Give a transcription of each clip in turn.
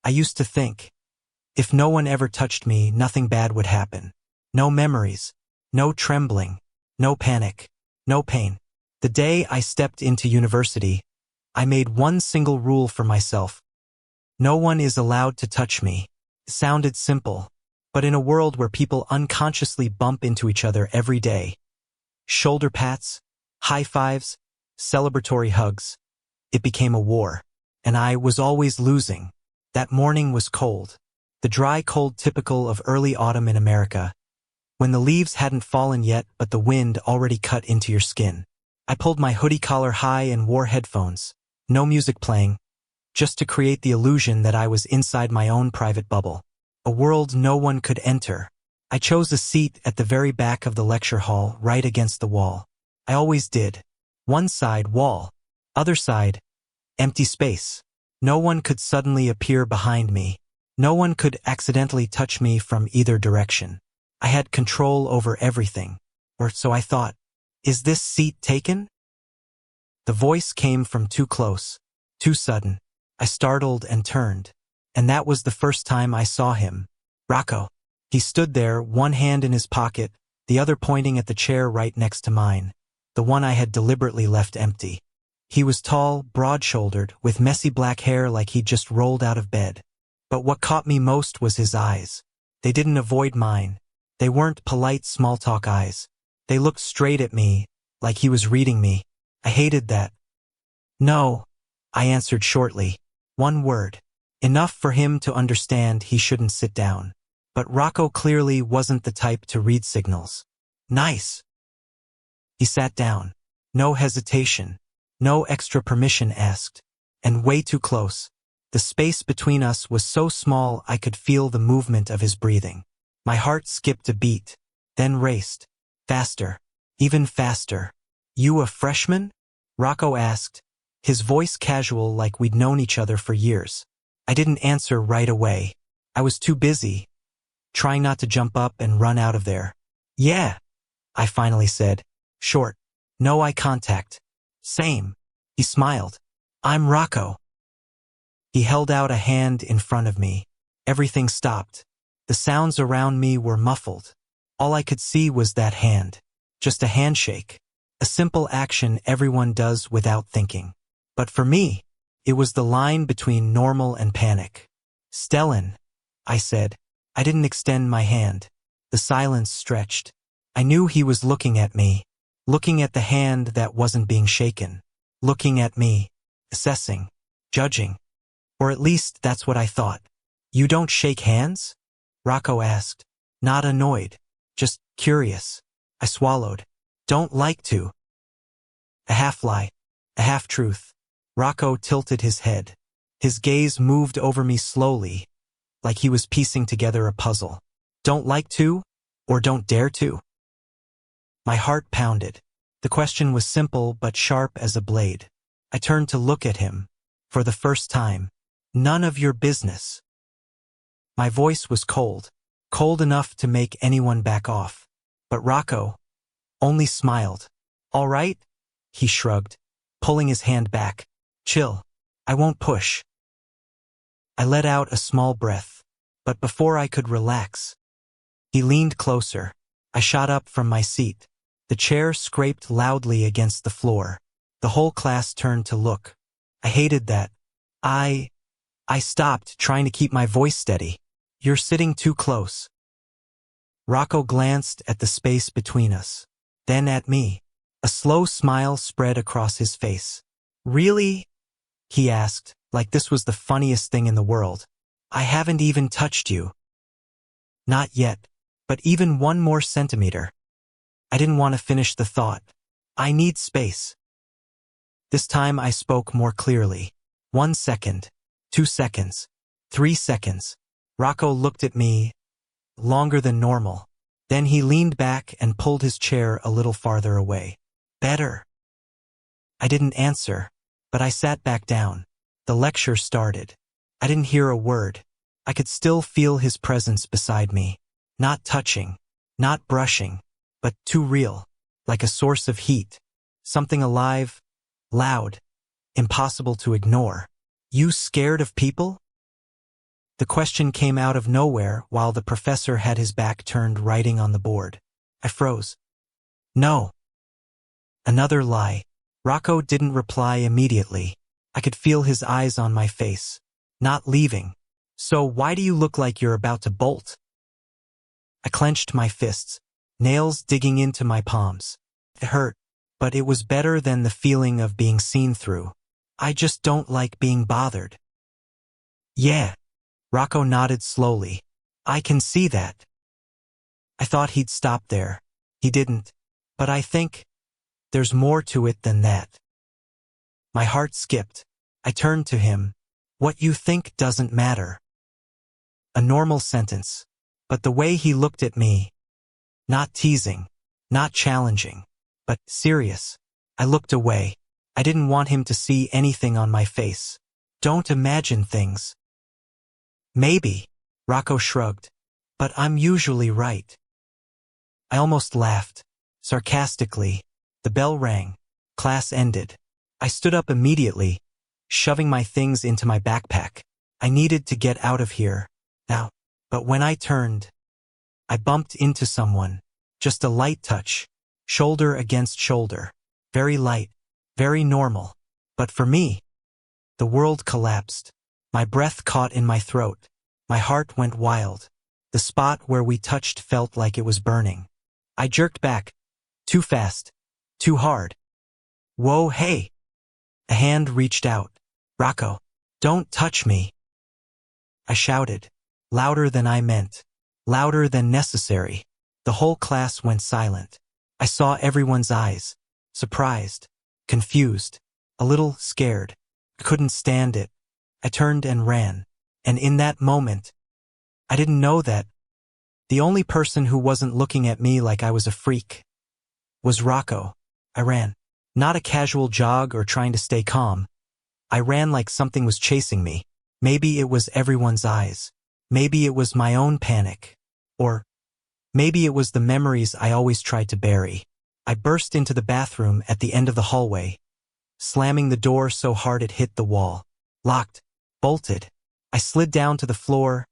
I used to think, if no one ever touched me, nothing bad would happen. No memories, no trembling, no panic, no pain. The day I stepped into university, I made one single rule for myself. No one is allowed to touch me. It sounded simple, but in a world where people unconsciously bump into each other every day, shoulder pats, high fives, celebratory hugs, it became a war. And I was always losing. That morning was cold. The dry cold typical of early autumn in America, when the leaves hadn't fallen yet but the wind already cut into your skin. I pulled my hoodie collar high and wore headphones, no music playing, just to create the illusion that I was inside my own private bubble, a world no one could enter. I chose a seat at the very back of the lecture hall, right against the wall. I always did. One side, wall. Other side, empty space. No one could suddenly appear behind me. No one could accidentally touch me from either direction. I had control over everything. Or so I thought. Is this seat taken? The voice came from too close, too sudden. I startled and turned. And that was the first time I saw him. Rocco. He stood there, one hand in his pocket, the other pointing at the chair right next to mine, the one I had deliberately left empty. He was tall, broad-shouldered, with messy black hair like he'd just rolled out of bed. But what caught me most was his eyes. They didn't avoid mine. They weren't polite small-talk eyes. They looked straight at me, like he was reading me. I hated that. No, I answered shortly. One word. Enough for him to understand he shouldn't sit down. But Rocco clearly wasn't the type to read signals. Nice. He sat down. No hesitation. No extra permission asked. And way too close. The space between us was so small I could feel the movement of his breathing. My heart skipped a beat, then raced. Faster. Even faster. You a freshman? Rocco asked, his voice casual like we'd known each other for years. I didn't answer right away. I was too busy, trying not to jump up and run out of there. Yeah, I finally said. Short. No eye contact. Same. He smiled. I'm Rocco. He held out a hand in front of me. Everything stopped. The sounds around me were muffled. All I could see was that hand. Just a handshake. A simple action everyone does without thinking. But for me, it was the line between normal and panic. Stellan, I said. I didn't extend my hand. The silence stretched. I knew he was looking at me. Looking at the hand that wasn't being shaken. Looking at me. Assessing. Judging. Or at least that's what I thought. You don't shake hands? Rocco asked. Not annoyed. Just curious. I swallowed. Don't like to. A half lie. A half truth. Rocco tilted his head. His gaze moved over me slowly, like he was piecing together a puzzle. Don't like to, or don't dare to? My heart pounded. The question was simple but sharp as a blade. I turned to look at him. For the first time. None of your business. My voice was cold. Cold enough to make anyone back off. But Rocco only smiled. All right? He shrugged, pulling his hand back. Chill. I won't push. I let out a small breath. But before I could relax, he leaned closer. I shot up from my seat. The chair scraped loudly against the floor. The whole class turned to look. I hated that. I stopped, trying to keep my voice steady. You're sitting too close. Rocco glanced at the space between us, then at me. A slow smile spread across his face. Really? He asked, like this was the funniest thing in the world. I haven't even touched you. Not yet, but even one more centimeter. I didn't want to finish the thought. I need space. This time I spoke more clearly. 1 second, 2 seconds, 3 seconds. Rocco looked at me, longer than normal. Then he leaned back and pulled his chair a little farther away. Better. I didn't answer, but I sat back down. The lecture started. I didn't hear a word. I could still feel his presence beside me. Not touching, not brushing, but too real, like a source of heat. Something alive, loud, impossible to ignore. You scared of people? The question came out of nowhere while the professor had his back turned, writing on the board. I froze. No. Another lie. Rocco didn't reply immediately. I could feel his eyes on my face. Not leaving. So why do you look like you're about to bolt? I clenched my fists, nails digging into my palms. It hurt, but it was better than the feeling of being seen through. I just don't like being bothered. Yeah. Rocco nodded slowly. I can see that. I thought he'd stop there. He didn't. But I think there's more to it than that. My heart skipped. I turned to him. What you think doesn't matter. A normal sentence. But the way he looked at me, not teasing, not challenging, but serious. I looked away. I didn't want him to see anything on my face. Don't imagine things. Maybe, Rocco shrugged, but I'm usually right. I almost laughed, sarcastically. The bell rang. Class ended. I stood up immediately, shoving my things into my backpack. I needed to get out of here, now. But when I turned, I bumped into someone. Just a light touch, shoulder against shoulder. Very light, very normal. But for me, the world collapsed. My breath caught in my throat. My heart went wild. The spot where we touched felt like it was burning. I jerked back. Too fast. Too hard. Whoa, hey. A hand reached out. Rocco, don't touch me. I shouted. Louder than I meant. Louder than necessary. The whole class went silent. I saw everyone's eyes. Surprised. Confused. A little scared. I couldn't stand it. I turned and ran. And in that moment, I didn't know that the only person who wasn't looking at me like I was a freak was Rocco. I ran. Not a casual jog or trying to stay calm. I ran like something was chasing me. Maybe it was everyone's eyes. Maybe it was my own panic. Or maybe it was the memories I always tried to bury. I burst into the bathroom at the end of the hallway, slamming the door so hard it hit the wall. Locked. Bolted. I slid down to the floor,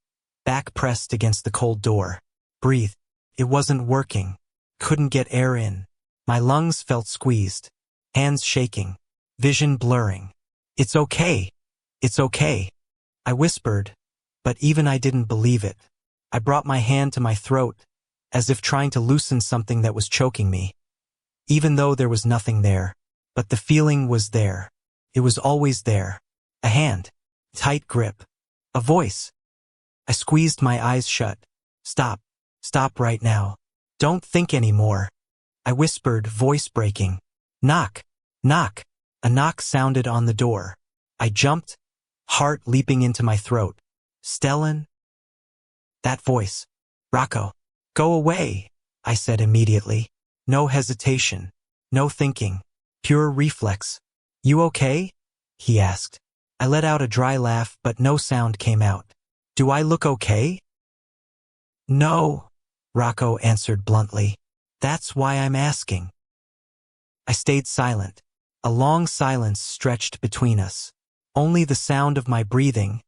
back pressed against the cold door. Breathe. It wasn't working. Couldn't get air in. My lungs felt squeezed. Hands shaking. Vision blurring. It's okay. It's okay. I whispered, but even I didn't believe it. I brought my hand to my throat, as if trying to loosen something that was choking me. Even though there was nothing there. But the feeling was there. It was always there. A hand. Tight grip. A voice. I squeezed my eyes shut. Stop. Stop right now. Don't think anymore. I whispered, voice breaking. Knock. Knock. A knock sounded on the door. I jumped, heart leaping into my throat. Stellan? That voice. Rocco. Go away, I said immediately. No hesitation. No thinking. Pure reflex. You okay? He asked. I let out a dry laugh, but no sound came out. Do I look okay? No, Rocco answered bluntly. That's why I'm asking. I stayed silent. A long silence stretched between us. Only the sound of my breathing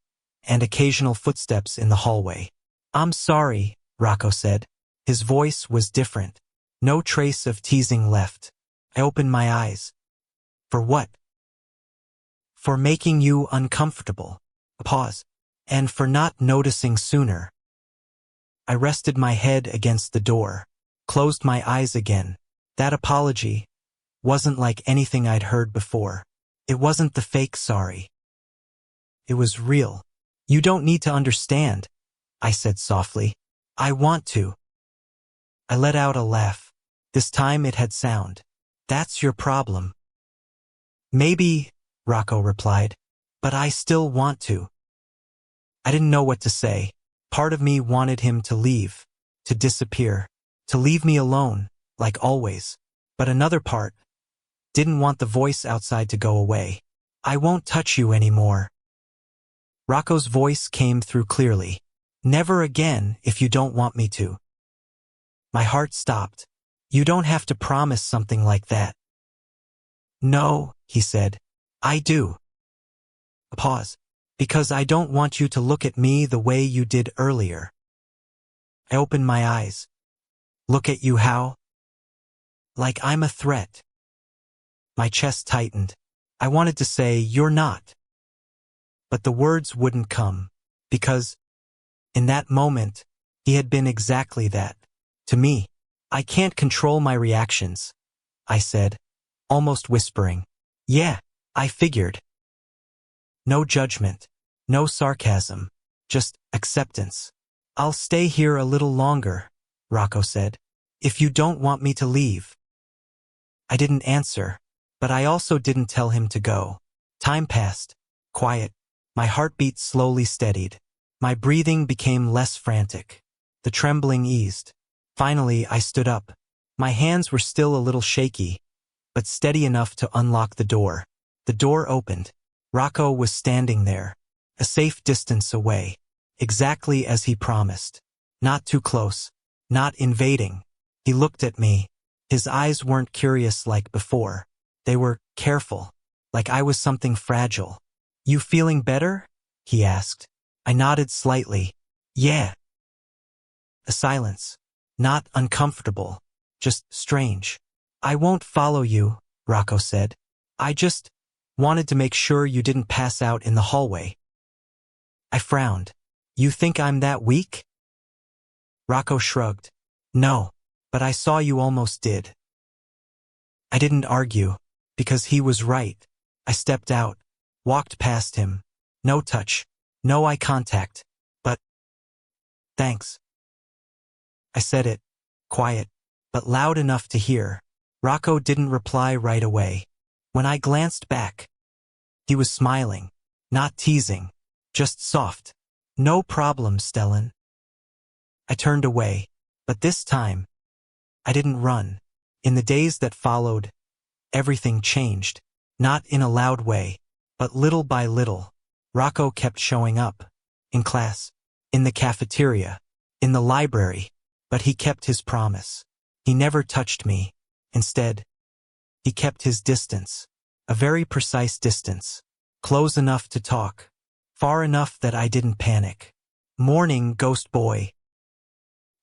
and occasional footsteps in the hallway. I'm sorry, Rocco said. His voice was different. No trace of teasing left. I opened my eyes. For what? For making you uncomfortable. A pause. And for not noticing sooner. I rested my head against the door, closed my eyes again. That apology wasn't like anything I'd heard before. It wasn't the fake sorry. It was real. You don't need to understand, I said softly. I want to. I let out a laugh. This time it had sound. That's your problem. Maybe, Rocco replied, but I still want to. I didn't know what to say. Part of me wanted him to leave, to disappear, to leave me alone, like always. But another part didn't want the voice outside to go away. I won't touch you anymore. Rocco's voice came through clearly. Never again if you don't want me to. My heart stopped. You don't have to promise something like that. No, he said. I do. A pause. Because I don't want you to look at me the way you did earlier. I opened my eyes. Look at you how? Like I'm a threat. My chest tightened. I wanted to say, you're not. But the words wouldn't come, because, in that moment, he had been exactly that. To me. I can't control my reactions, I said, almost whispering. Yeah, I figured. No judgment, no sarcasm, just acceptance. I'll stay here a little longer, Rocco said, if you don't want me to leave. I didn't answer, but I also didn't tell him to go. Time passed, quiet. My heartbeat slowly steadied. My breathing became less frantic. The trembling eased. Finally, I stood up. My hands were still a little shaky, but steady enough to unlock the door. The door opened. Rocco was standing there, a safe distance away, exactly as he promised. Not too close, not invading. He looked at me. His eyes weren't curious like before. They were careful, like I was something fragile. You feeling better? He asked. I nodded slightly. Yeah. A silence. Not uncomfortable, just strange. I won't follow you, Rocco said. I just wanted to make sure you didn't pass out in the hallway. I frowned. You think I'm that weak? Rocco shrugged. No, but I saw you almost did. I didn't argue, because he was right. I stepped out, walked past him. No touch, no eye contact, but thanks. I said it, quiet, but loud enough to hear. Rocco didn't reply right away. When I glanced back, he was smiling, not teasing, just soft. No problem, Stellan. I turned away, but this time, I didn't run. In the days that followed, everything changed, not in a loud way, but little by little. Rocco kept showing up, in class, in the cafeteria, in the library. But he kept his promise. He never touched me. Instead, he kept his distance. A very precise distance. Close enough to talk. Far enough that I didn't panic. Morning, ghost boy.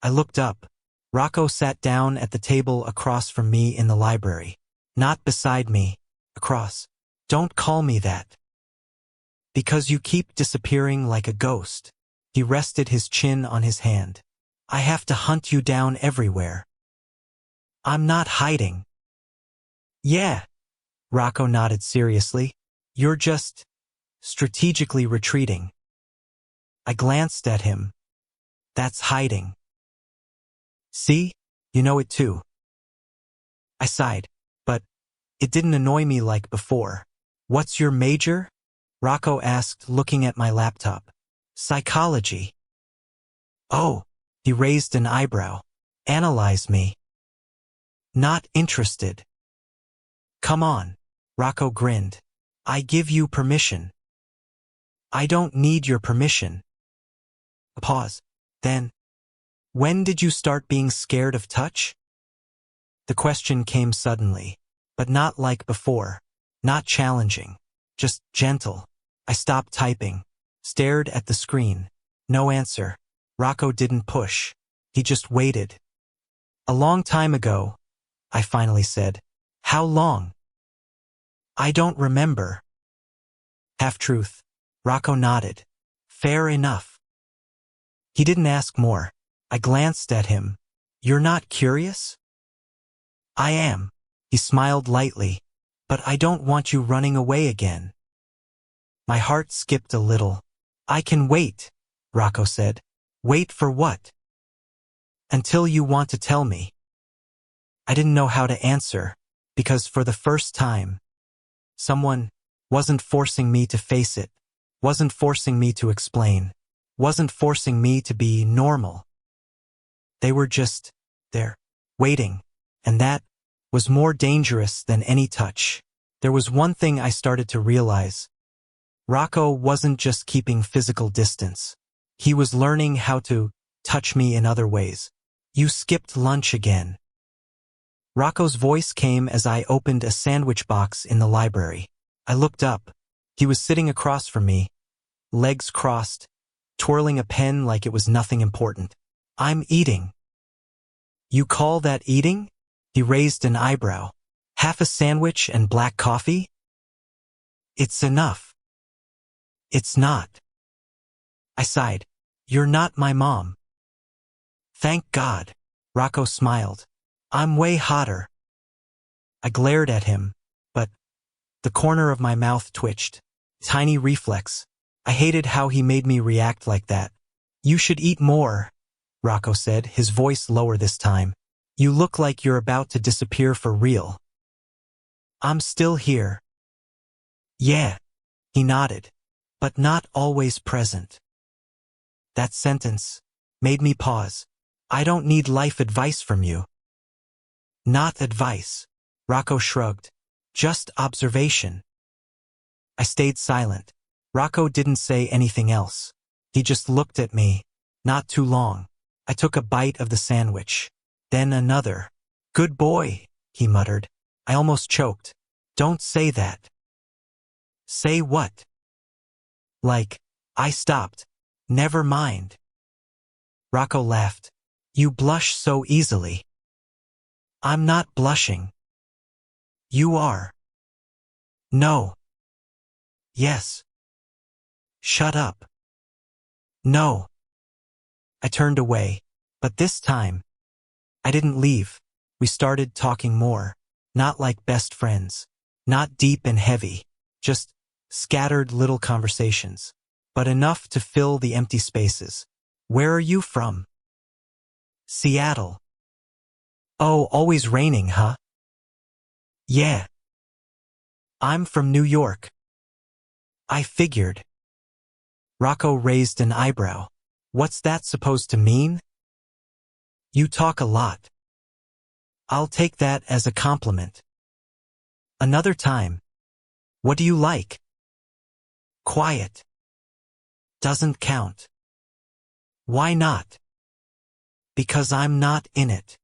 I looked up. Rocco sat down at the table across from me in the library. Not beside me. Across. Don't call me that. Because you keep disappearing like a ghost. He rested his chin on his hand. I have to hunt you down everywhere. I'm not hiding. Yeah. Rocco nodded seriously. You're just strategically retreating. I glanced at him. That's hiding. See? You know it too. I sighed, but it didn't annoy me like before. What's your major? Rocco asked, looking at my laptop. Psychology. Oh. He raised an eyebrow. Analyze me. Not interested. Come on. Rocco grinned. I give you permission. I don't need your permission. A pause. Then, when did you start being scared of touch? The question came suddenly, but not like before. Not challenging. Just gentle. I stopped typing. Stared at the screen. No answer. Rocco didn't push. He just waited. A long time ago, I finally said. How long? I don't remember. Half-truth. Rocco nodded. Fair enough. He didn't ask more. I glanced at him. You're not curious? I am. He smiled lightly. But I don't want you running away again. My heart skipped a little. I can wait, Rocco said. Wait for what? Until you want to tell me. I didn't know how to answer, because for the first time, someone wasn't forcing me to face it, wasn't forcing me to explain, wasn't forcing me to be normal. They were just there, waiting, and that was more dangerous than any touch. There was one thing I started to realize. Rocco wasn't just keeping physical distance. He was learning how to touch me in other ways. You skipped lunch again. Rocco's voice came as I opened a sandwich box in the library. I looked up. He was sitting across from me, legs crossed, twirling a pen like it was nothing important. I'm eating. You call that eating? He raised an eyebrow. Half a sandwich and black coffee? It's enough. It's not. I sighed. You're not my mom. Thank God. Rocco smiled. I'm way hotter. I glared at him, but the corner of my mouth twitched. Tiny reflex. I hated how he made me react like that. You should eat more, Rocco said, his voice lower this time. You look like you're about to disappear for real. I'm still here. Yeah, he nodded, but not always present. That sentence made me pause. I don't need life advice from you. Not advice, Rocco shrugged. Just observation. I stayed silent. Rocco didn't say anything else. He just looked at me. Not too long. I took a bite of the sandwich. Then another. Good boy, he muttered. I almost choked. Don't say that. Say what? Like, I stopped. Never mind. Rocco laughed. You blush so easily. I'm not blushing. You are. No. Yes. Shut up. No. I turned away, but this time, I didn't leave. We started talking more, not like best friends, not deep and heavy, just scattered little conversations, but enough to fill the empty spaces. Where are you from? Seattle. Oh, always raining, huh? Yeah. I'm from New York. I figured. Rocco raised an eyebrow. What's that supposed to mean? You talk a lot. I'll take that as a compliment. Another time. What do you like? Quiet. Doesn't count. Why not? Because I'm not in it.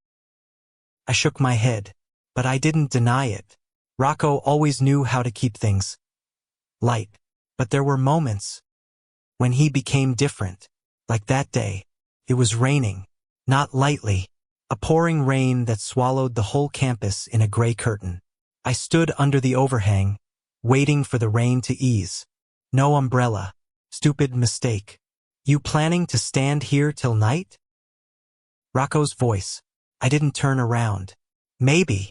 I shook my head, but I didn't deny it. Rocco always knew how to keep things light, but there were moments when he became different. Like that day, it was raining, not lightly, a pouring rain that swallowed the whole campus in a gray curtain. I stood under the overhang, waiting for the rain to ease. No umbrella. Stupid mistake. You planning to stand here till night? Rocco's voice. I didn't turn around. Maybe.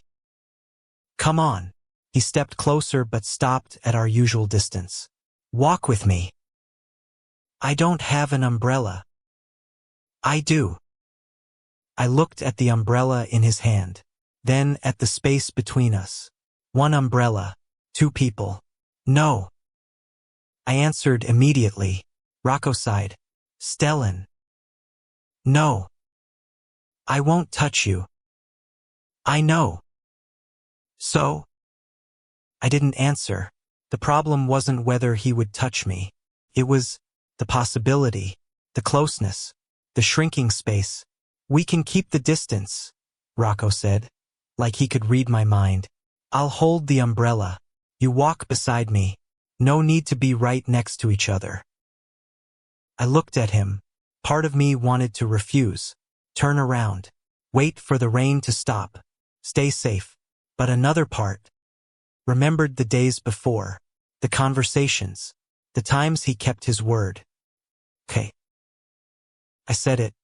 Come on. He stepped closer but stopped at our usual distance. Walk with me. I don't have an umbrella. I do. I looked at the umbrella in his hand, then at the space between us. One umbrella, two people. No. I answered immediately. Rocco sighed. Stellan. No. I won't touch you. I know. So? I didn't answer. The problem wasn't whether he would touch me. It was the possibility, the closeness, the shrinking space. We can keep the distance, Rocco said, like he could read my mind. I'll hold the umbrella. You walk beside me. No need to be right next to each other. I looked at him. Part of me wanted to refuse, turn around, wait for the rain to stop, stay safe. But another part remembered the days before, the conversations, the times he kept his word. Okay. I said it,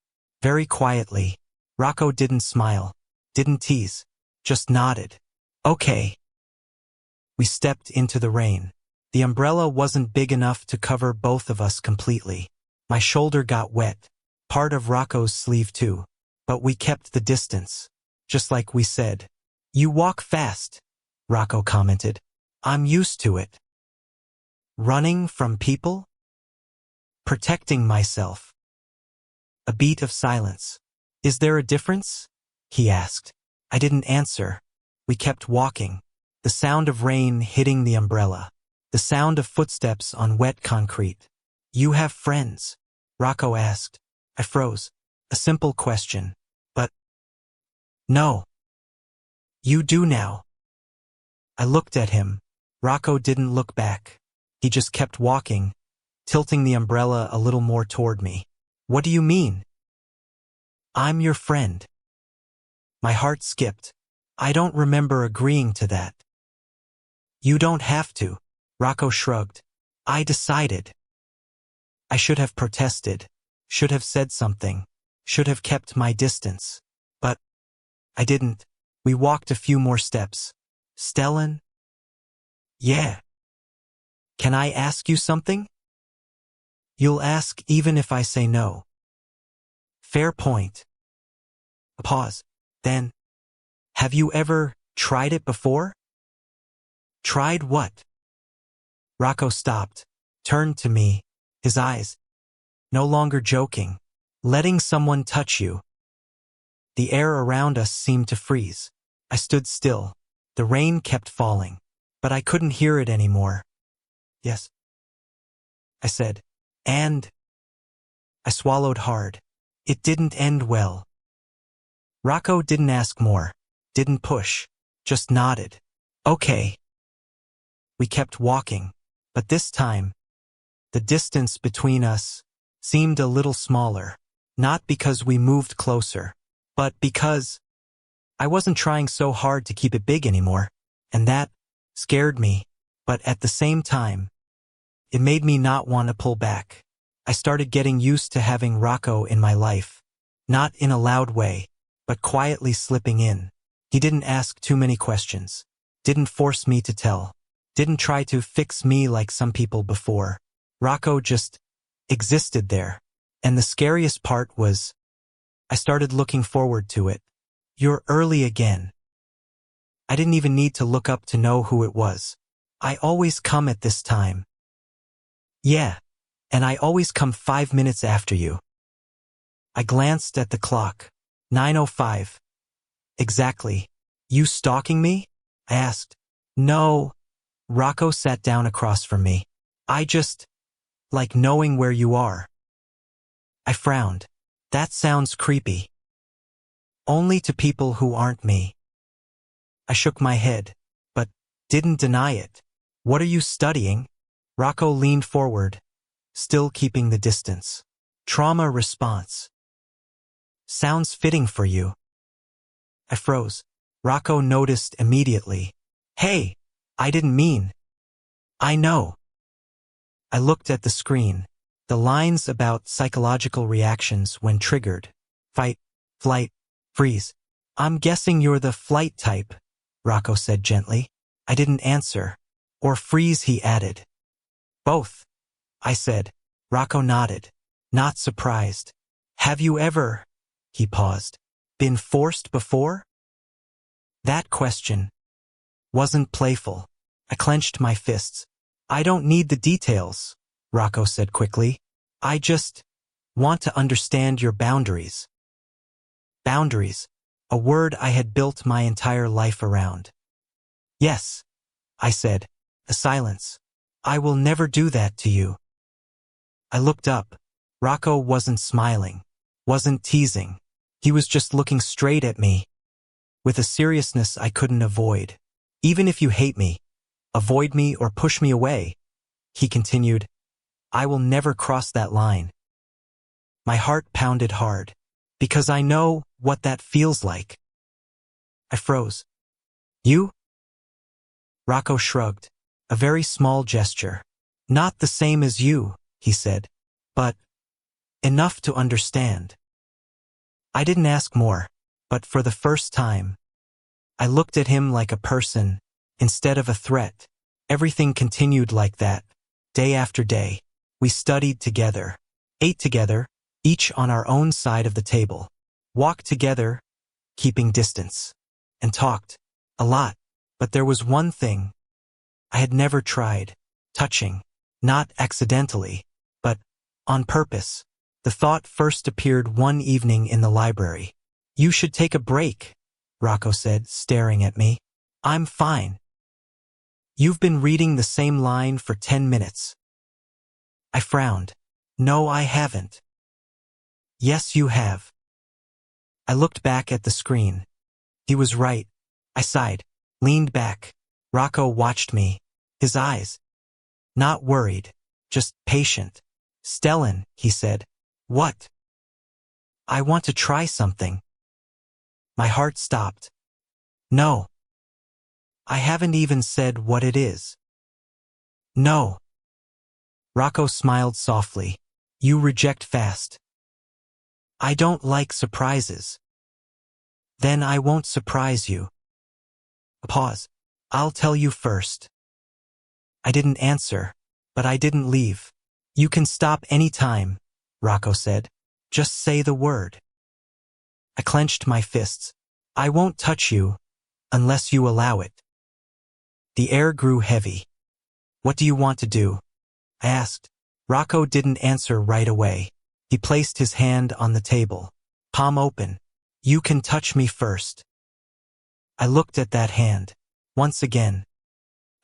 very quietly. Rocco didn't smile, didn't tease, just nodded. Okay. We stepped into the rain. The umbrella wasn't big enough to cover both of us completely. My shoulder got wet, part of Rocco's sleeve too. But we kept the distance, just like we said. You walk fast, Rocco commented. I'm used to it. Running from people? Protecting myself. A beat of silence. Is there a difference? He asked. I didn't answer. We kept walking. The sound of rain hitting the umbrella. The sound of footsteps on wet concrete. You have friends? Rocco asked. I froze. A simple question. But no. You do now. I looked at him. Rocco didn't look back. He just kept walking, tilting the umbrella a little more toward me. What do you mean? I'm your friend. My heart skipped. I don't remember agreeing to that. You don't have to, Rocco shrugged. I decided. I should have protested, should have said something, should have kept my distance. But I didn't. We walked a few more steps. Stellan? Yeah. Can I ask you something? You'll ask even if I say no. Fair point. A pause. Then, have you ever tried it before? Tried what? Rocco stopped, turned to me, his eyes no longer joking. Letting someone touch you. The air around us seemed to freeze. I stood still. The rain kept falling, but I couldn't hear it anymore. Yes, I said. And I swallowed hard. It didn't end well. Rocco didn't ask more, didn't push, just nodded. Okay. We kept walking, but this time, the distance between us seemed a little smaller, not because we moved closer, but because I wasn't trying so hard to keep it big anymore, and that scared me, but at the same time, it made me not want to pull back. I started getting used to having Rocco in my life, not in a loud way, but quietly slipping in. He didn't ask too many questions, didn't force me to tell, didn't try to fix me like some people before. Rocco just existed there. And the scariest part was, I started looking forward to it. You're early again. I didn't even need to look up to know who it was. I always come at this time. Yeah, and I always come 5 minutes after you. I glanced at the clock. 9:05. Exactly. You stalking me? I asked. No. Rocco sat down across from me. I just like knowing where you are. I frowned. That sounds creepy. Only to people who aren't me. I shook my head, but didn't deny it. What are you studying? Rocco leaned forward, still keeping the distance. Trauma response. Sounds fitting for you. I froze. Rocco noticed immediately. Hey, I didn't mean. I know. I looked at the screen. The lines about psychological reactions when triggered. Fight, flight, freeze. I'm guessing you're the flight type, Rocco said gently. I didn't answer. Or freeze, he added. Both, I said. Rocco nodded, not surprised. Have you ever, he paused, been forced before? That question wasn't playful. I clenched my fists. I don't need the details, Rocco said quickly. I just want to understand your boundaries. Boundaries, a word I had built my entire life around. Yes, I said. A silence. I will never do that to you. I looked up. Rocco wasn't smiling, wasn't teasing. He was just looking straight at me, with a seriousness I couldn't avoid. Even if you hate me, avoid me or push me away, he continued, I will never cross that line. My heart pounded hard, because I know what that feels like. I froze. You? Rocco shrugged, a very small gesture. Not the same as you, he said, but enough to understand. I didn't ask more, but for the first time, I looked at him like a person, instead of a threat. Everything continued like that, day after day. We studied together, ate together, each on our own side of the table, walked together, keeping distance, and talked a lot. But there was one thing I had never tried, touching, not accidentally, but on purpose. The thought first appeared one evening in the library. You should take a break, Rocco said, staring at me. I'm fine. You've been reading the same line for 10 minutes. I frowned. No, I haven't. Yes, you have. I looked back at the screen. He was right. I sighed, leaned back. Rocco watched me, his eyes not worried, just patient. Stellan, he said. What? I want to try something. My heart stopped. No. I haven't even said what it is. No. Rocco smiled softly. You reject fast. I don't like surprises. Then I won't surprise you. A pause. I'll tell you first. I didn't answer, but I didn't leave. You can stop any time, Rocco said. Just say the word. I clenched my fists. I won't touch you unless you allow it. The air grew heavy. What do you want to do? I asked. Rocco didn't answer right away. He placed his hand on the table, palm open. You can touch me first. I looked at that hand. Once again.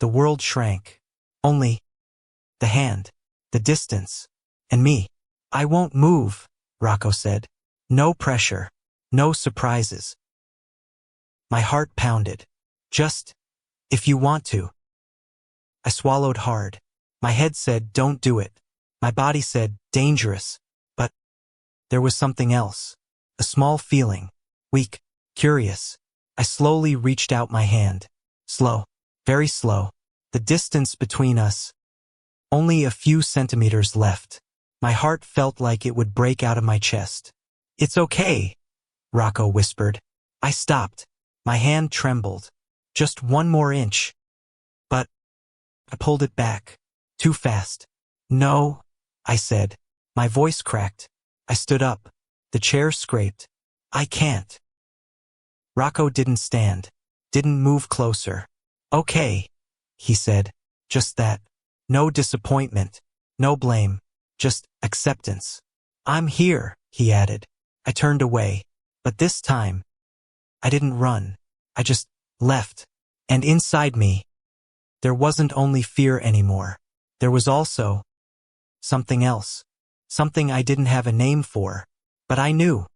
The world shrank. Only the hand, the distance, and me. I won't move, Rocco said. No pressure, no surprises. My heart pounded. Just, if you want to. I swallowed hard. My head said, don't do it. My body said, dangerous. But there was something else. A small feeling. Weak, curious. I slowly reached out my hand. Slow, very slow. The distance between us. Only a few centimeters left. My heart felt like it would break out of my chest. It's okay, Rocco whispered. I stopped. My hand trembled. Just one more inch. But I pulled it back. Too fast. No, I said. My voice cracked. I stood up. The chair scraped. I can't. Rocco didn't stand. Didn't move closer. Okay, he said. Just that. No disappointment. No blame. Just acceptance. I'm here, he added. I turned away. But this time, I didn't run. I just left. And inside me, there wasn't only fear anymore. There was also something else. Something I didn't have a name for. But I knew.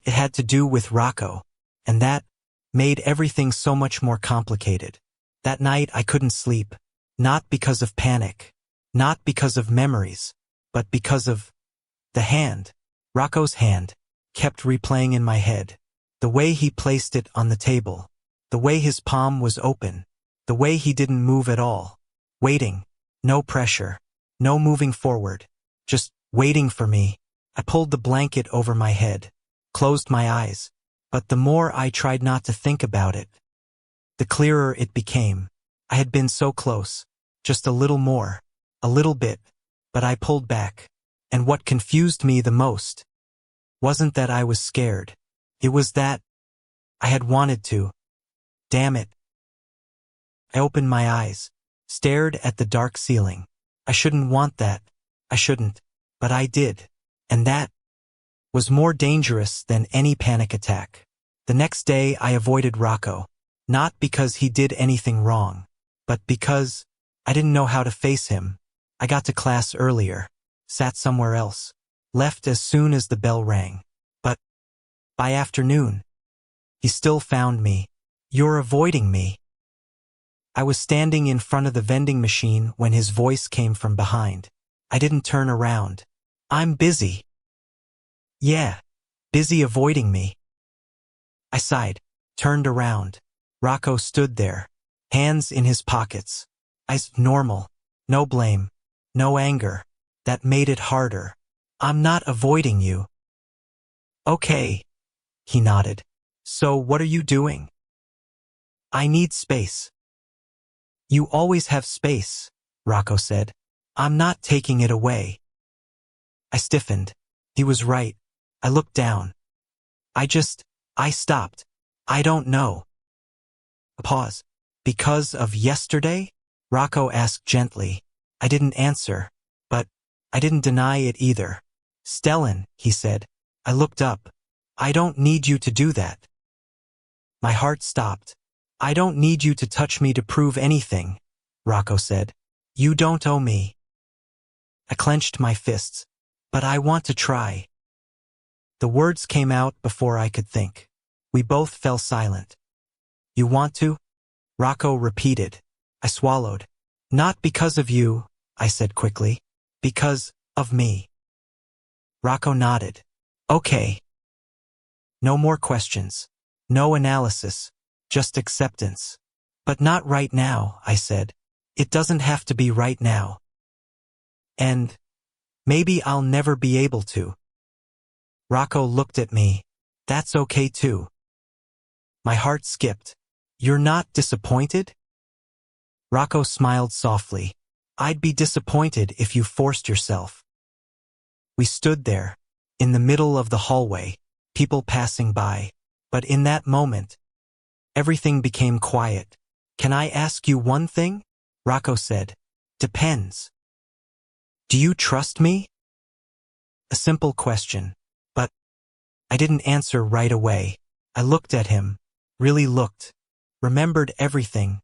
It had to do with Rocco. And that made everything so much more complicated. That night I couldn't sleep. Not because of panic. Not because of memories. But because of the hand. Rocco's hand kept replaying in my head. The way he placed it on the table. The way his palm was open. The way he didn't move at all. Waiting. No pressure. No moving forward. Just waiting for me. I pulled the blanket over my head. Closed my eyes. But the more I tried not to think about it, the clearer it became. I had been so close. Just a little more. A little bit. But I pulled back. And what confused me the most wasn't that I was scared. It was that I had wanted to. Damn it. I opened my eyes. Stared at the dark ceiling. I shouldn't want that. I shouldn't. But I did. And that was more dangerous than any panic attack. The next day I avoided Rocco. Not because he did anything wrong. But because I didn't know how to face him. I got to class earlier. Sat somewhere else. Left as soon as the bell rang. But by afternoon, he still found me. You're avoiding me. I was standing in front of the vending machine when his voice came from behind. I didn't turn around. I'm busy. Yeah, busy avoiding me. I sighed, turned around. Rocco stood there, hands in his pockets. Eyes normal, no blame, no anger. That made it harder. I'm not avoiding you. Okay, he nodded. So what are you doing? I need space. You always have space, Rocco said. I'm not taking it away. I stiffened. He was right. I looked down. I stopped. I don't know. A pause. Because of yesterday? Rocco asked gently. I didn't answer, but I didn't deny it either. Stellan, he said. I looked up. I don't need you to do that. My heart stopped. I don't need you to touch me to prove anything, Rocco said. You don't owe me. I clenched my fists. But I want to try. The words came out before I could think. We both fell silent. You want to? Rocco repeated. I swallowed. Not because of you, I said quickly. Because of me. Rocco nodded. Okay. No more questions. No analysis. Just acceptance. But not right now, I said. It doesn't have to be right now. And maybe I'll never be able to. Rocco looked at me. That's okay too. My heart skipped. You're not disappointed? Rocco smiled softly. I'd be disappointed if you forced yourself. We stood there, in the middle of the hallway, people passing by. But in that moment, everything became quiet. Can I ask you one thing? Rocco said. Depends. Do you trust me? A simple question. But I didn't answer right away. I looked at him, really looked, remembered everything.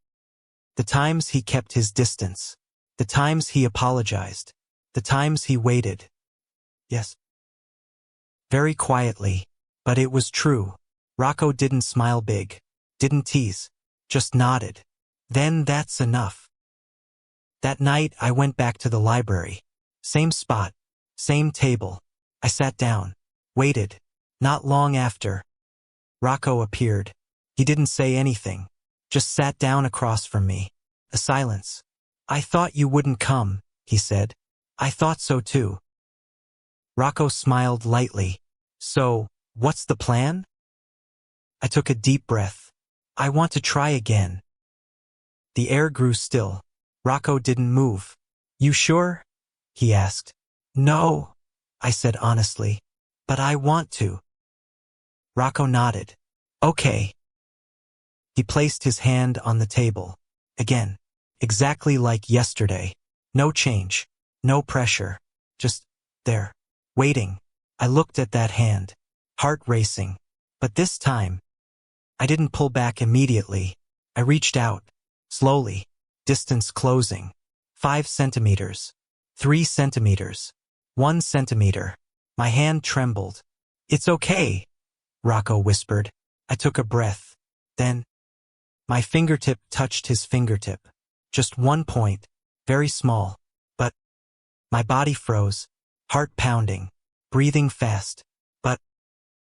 The times he kept his distance, the times he apologized, the times he waited. Yes. Very quietly, but it was true. Rocco didn't smile big, didn't tease, just nodded. Then that's enough. That night I went back to the library. Same spot, same table. I sat down, waited. Not long after, Rocco appeared. He didn't say anything, just sat down across from me. A silence. I thought you wouldn't come, he said. I thought so too. Rocco smiled lightly. So, what's the plan? I took a deep breath. I want to try again. The air grew still. Rocco didn't move. You sure? He asked. No, I said honestly. But I want to. Rocco nodded. Okay. He placed his hand on the table. Again. Exactly like yesterday. No change. No pressure. Just there. Waiting. I looked at that hand. Heart racing. But this time, I didn't pull back immediately. I reached out. Slowly. Distance closing. 5 centimeters. 3 centimeters. 1 centimeter. My hand trembled. It's okay, Rocco whispered. I took a breath. Then, my fingertip touched his fingertip. Just 1 point. Very small. But, my body froze. Heart pounding. Breathing fast. But,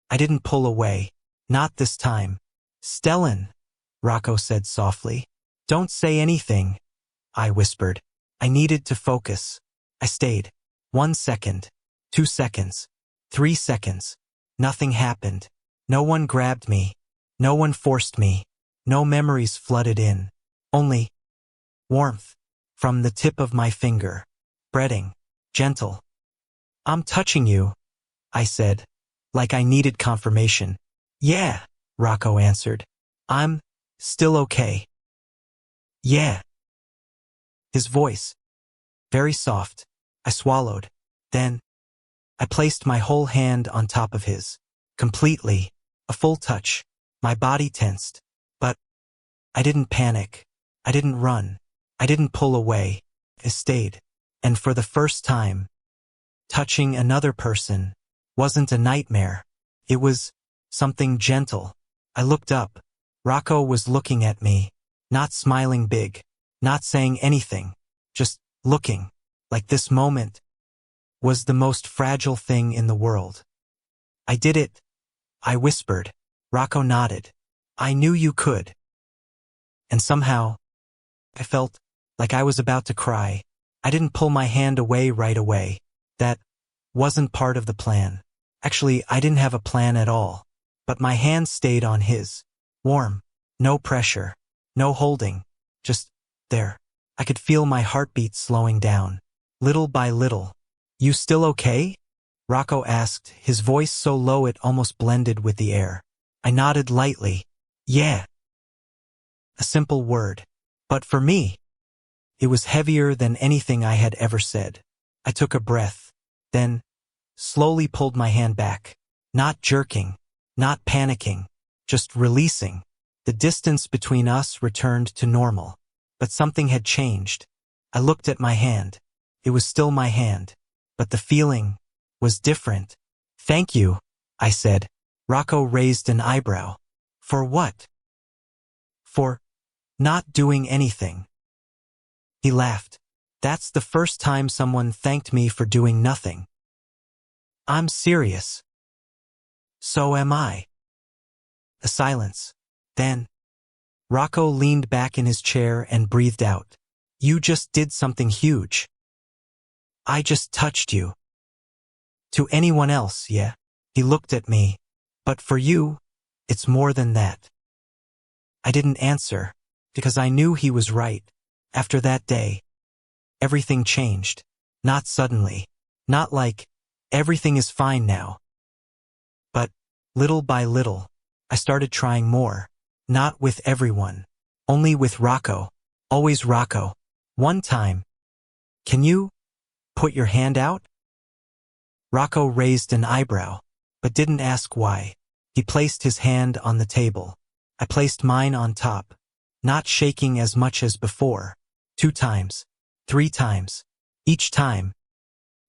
I didn't pull away. Not this time. Stellan, Rocco said softly. Don't say anything, I whispered. I needed to focus. I stayed. 1 second. 2 seconds. 3 seconds. Nothing happened. No one grabbed me. No one forced me. No memories flooded in. Only warmth from the tip of my finger. Spreading. Gentle. I'm touching you, I said, like I needed confirmation. Yeah, Rocco answered. I'm still okay. Yeah. His voice. Very soft. I swallowed. Then, I placed my whole hand on top of his. Completely. A full touch. My body tensed. But, I didn't panic. I didn't run. I didn't pull away. I stayed. And for the first time, touching another person wasn't a nightmare. It was something gentle. I looked up. Rocco was looking at me, not smiling big, not saying anything, just looking, like this moment was the most fragile thing in the world. I did it, I whispered. Rocco nodded. I knew you could. And somehow, I felt like I was about to cry. I didn't pull my hand away right away. That wasn't part of the plan. Actually, I didn't have a plan at all. But my hand stayed on his. Warm. No pressure. No holding. Just there. I could feel my heartbeat slowing down. Little by little. You still okay? Rocco asked, his voice so low it almost blended with the air. I nodded lightly. Yeah. A simple word. But for me, it was heavier than anything I had ever said. I took a breath. Then, slowly pulled my hand back. Not jerking. Not panicking. Just releasing. The distance between us returned to normal. But something had changed. I looked at my hand. It was still my hand. But the feeling was different. Thank you, I said. Rocco raised an eyebrow. For what? For not doing anything. He laughed. That's the first time someone thanked me for doing nothing. I'm serious. So am I. A silence. Then, Rocco leaned back in his chair and breathed out. You just did something huge. I just touched you. To anyone else, yeah. He looked at me. But for you, it's more than that. I didn't answer, because I knew he was right. After that day, everything changed. Not suddenly. Not like, everything is fine now. But, little by little, I started trying more. Not with everyone. Only with Rocco. Always Rocco. One time. Can you put your hand out? Rocco raised an eyebrow, but didn't ask why. He placed his hand on the table. I placed mine on top, not shaking as much as before. 2 times. 3 times. Each time,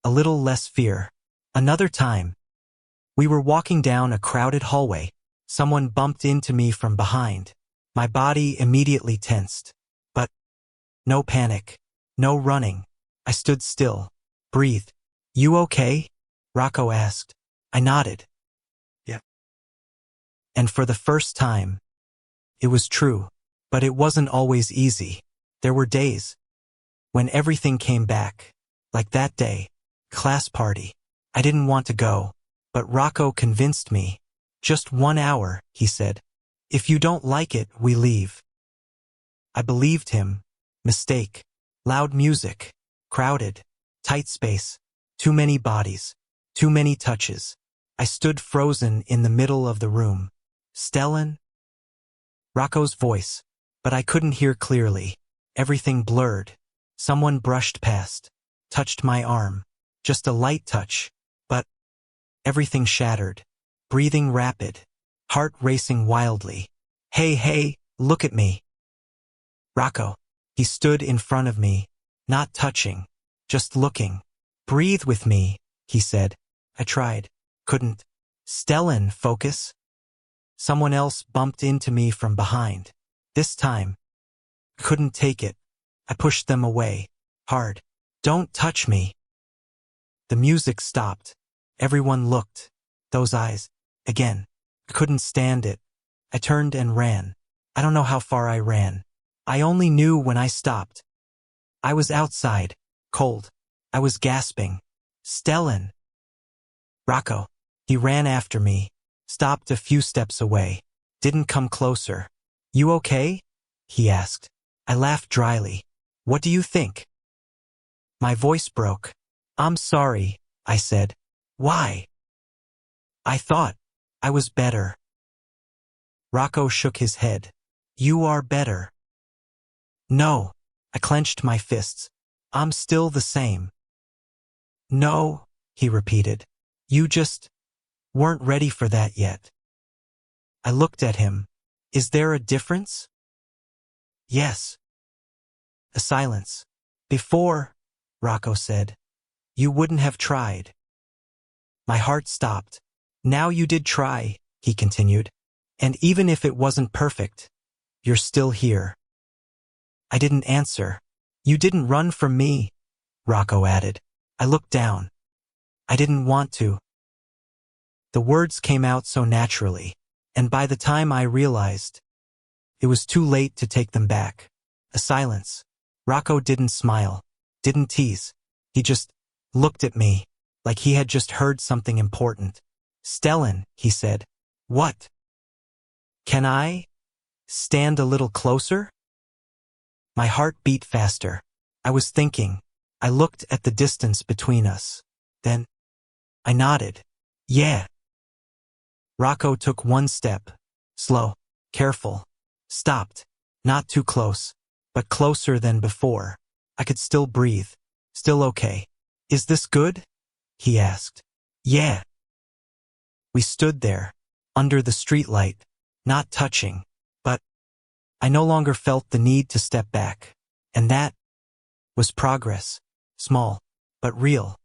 a little less fear. Another time. We were walking down a crowded hallway. Someone bumped into me from behind. My body immediately tensed. But no panic. No running. I stood still. Breathed. You okay? Rocco asked. I nodded. Yeah. And for the first time, it was true. But it wasn't always easy. There were days when everything came back. Like that day. Class party. I didn't want to go. But Rocco convinced me. Just 1 hour, he said. If you don't like it, we leave. I believed him. Mistake. Loud music. Crowded. Tight space. Too many bodies. Too many touches. I stood frozen in the middle of the room. Stellan? Rocco's voice. But I couldn't hear clearly. Everything blurred. Someone brushed past. Touched my arm. Just a light touch. But everything shattered. Breathing rapid. Heart racing wildly. Hey, look at me. Rocco. He stood in front of me. Not touching. Just looking. Breathe with me, he said. I tried. Couldn't. Stellan, focus. Someone else bumped into me from behind. This time. Couldn't take it. I pushed them away. Hard. Don't touch me. The music stopped. Everyone looked. Those eyes. Again. I couldn't stand it. I turned and ran. I don't know how far I ran. I only knew when I stopped. I was outside. Cold. I was gasping. Stellan. Rocco. He ran after me. Stopped a few steps away. Didn't come closer. You okay? He asked. I laughed dryly. What do you think? My voice broke. I'm sorry, I said. Why? I thought I was better. Rocco shook his head. You are better. No. I clenched my fists. I'm still the same. No, he repeated. You just weren't ready for that yet. I looked at him. Is there a difference? Yes. A silence. Before, Rocco said, you wouldn't have tried. My heart stopped. Now you did try, he continued. And even if it wasn't perfect, you're still here. I didn't answer. You didn't run from me, Rocco added. I looked down. I didn't want to. The words came out so naturally, and by the time I realized, it was too late to take them back. A silence. Rocco didn't smile, didn't tease. He just looked at me, like he had just heard something important. Stellan, he said. What? Can I stand a little closer? My heart beat faster. I was thinking. I looked at the distance between us. Then, I nodded. Yeah. Rocco took 1 step. Slow. Careful. Stopped. Not too close. But closer than before. I could still breathe. Still okay. Is this good? He asked. Yeah. We stood there, under the streetlight, not touching, but I no longer felt the need to step back. And that was progress. Small, but real.